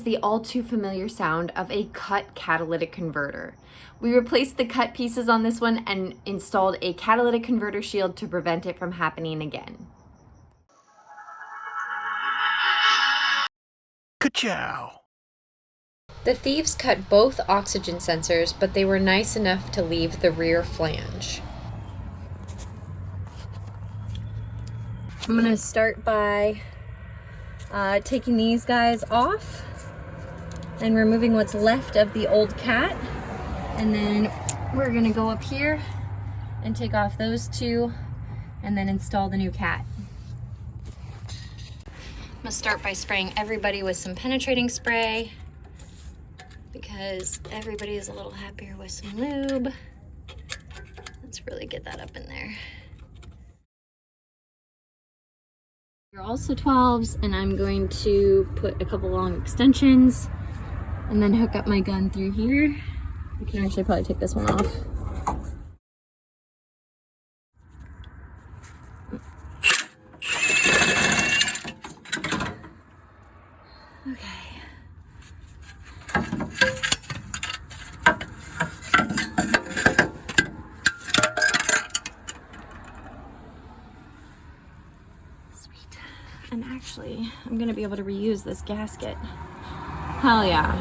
the all too familiar sound of a cut catalytic converter. We replaced the cut pieces on this one and installed a catalytic converter shield to prevent it from happening again. Ka-chow! The thieves cut both oxygen sensors, but they were nice enough to leave the rear flange. I'm gonna start by taking these guys off and removing what's left of the old cat. And then we're gonna go up here and take off those two and then install the new cat. I'm gonna start by spraying everybody with some penetrating spray because everybody is a little happier with some lube. Let's really get that up in there. They're also 12s, and I'm going to put a couple long extensions and then hook up my gun through here. I can actually probably take this one off. Okay. And actually, I'm gonna be able to reuse this gasket. Hell yeah.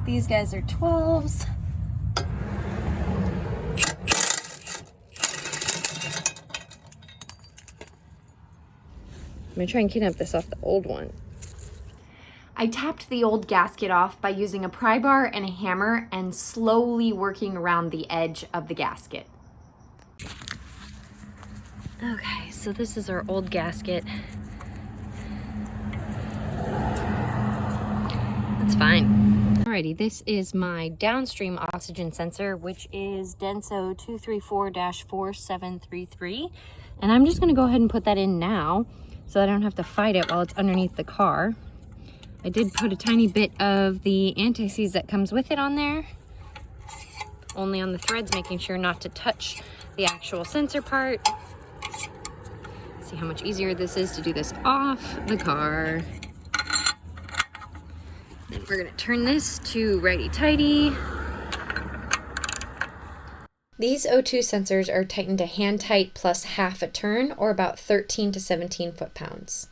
These guys are 12s. I'm gonna try and clean up this off the old one. I tapped the old gasket off by using a pry bar and a hammer and slowly working around the edge of the gasket. Okay, so this is our old gasket. That's fine. Alrighty, this is my downstream oxygen sensor, which is Denso 234-4733. And I'm just gonna go ahead and put that in now so I don't have to fight it while it's underneath the car. I did put a tiny bit of the anti-seize that comes with it on there, only on the threads, making sure not to touch the actual sensor part. See how much easier this is to do this off the car. Then we're gonna turn this to righty-tighty. These O2 sensors are tightened to hand tight plus half a turn, or about 13 to 17 foot-pounds.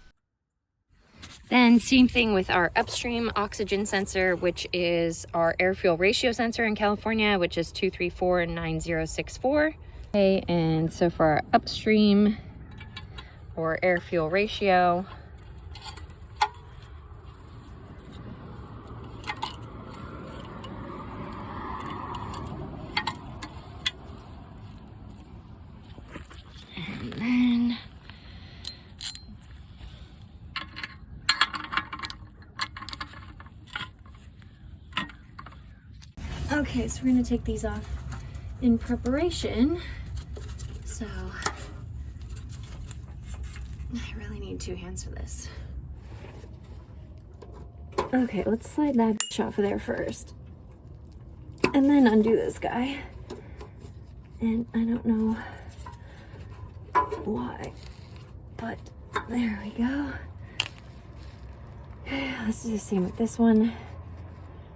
Then same thing with our upstream oxygen sensor, which is our air-fuel ratio sensor in California, which is 234-9064. Okay, and so for our upstream, or air fuel ratio, and then okay, so we're going to take these off in preparation. So I really need two hands for this. Okay, let's slide that bitch off of there first. And then undo this guy. And I don't know why, but there we go. Let's do the same with this one,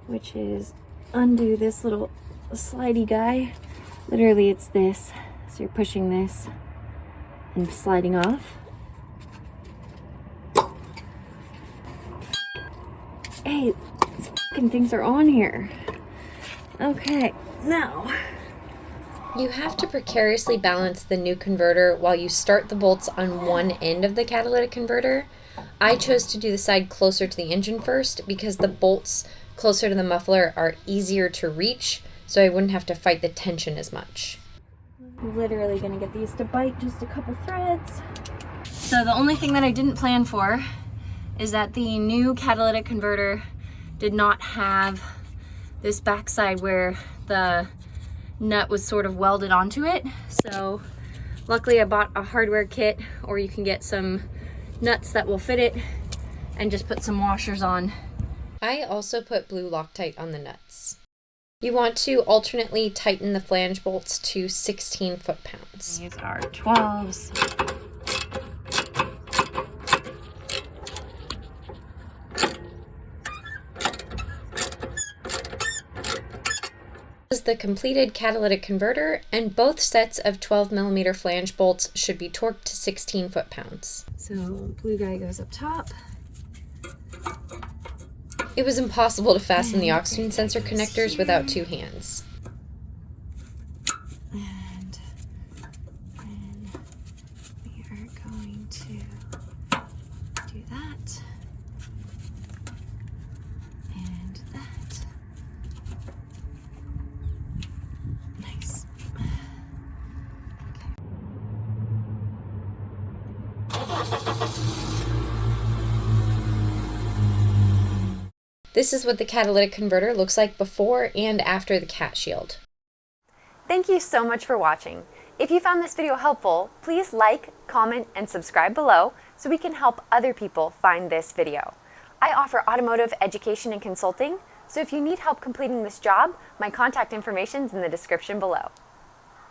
which is undo this little slidey guy. Literally it's this. So you're pushing this and sliding off. Hey, these fucking things are on here. Okay, now you have to precariously balance the new converter while you start the bolts on one end of the catalytic converter. I chose to do the side closer to the engine first because the bolts closer to the muffler are easier to reach, so I wouldn't have to fight the tension as much. I'm literally gonna get these to bite just a couple threads. So the only thing that I didn't plan for is that the new catalytic converter did not have this backside where the nut was sort of welded onto it. So luckily I bought a hardware kit, or you can get some nuts that will fit it and just put some washers on. I also put blue Loctite on the nuts. You want to alternately tighten the flange bolts to 16 foot-pounds. These are 12s. the completed catalytic converter, and both sets of 12mm flange bolts should be torqued to 16 foot-pounds. So blue guy goes up top. It was impossible to fasten the oxygen sensor connectors without two hands. And then we are going to do that and that. Nice. This is what the catalytic converter looks like before and after the cat shield. Thank you so much for watching. If you found this video helpful, please like, comment, and subscribe below so we can help other people find this video. I offer automotive education and consulting, so if you need help completing this job, my contact information is in the description below.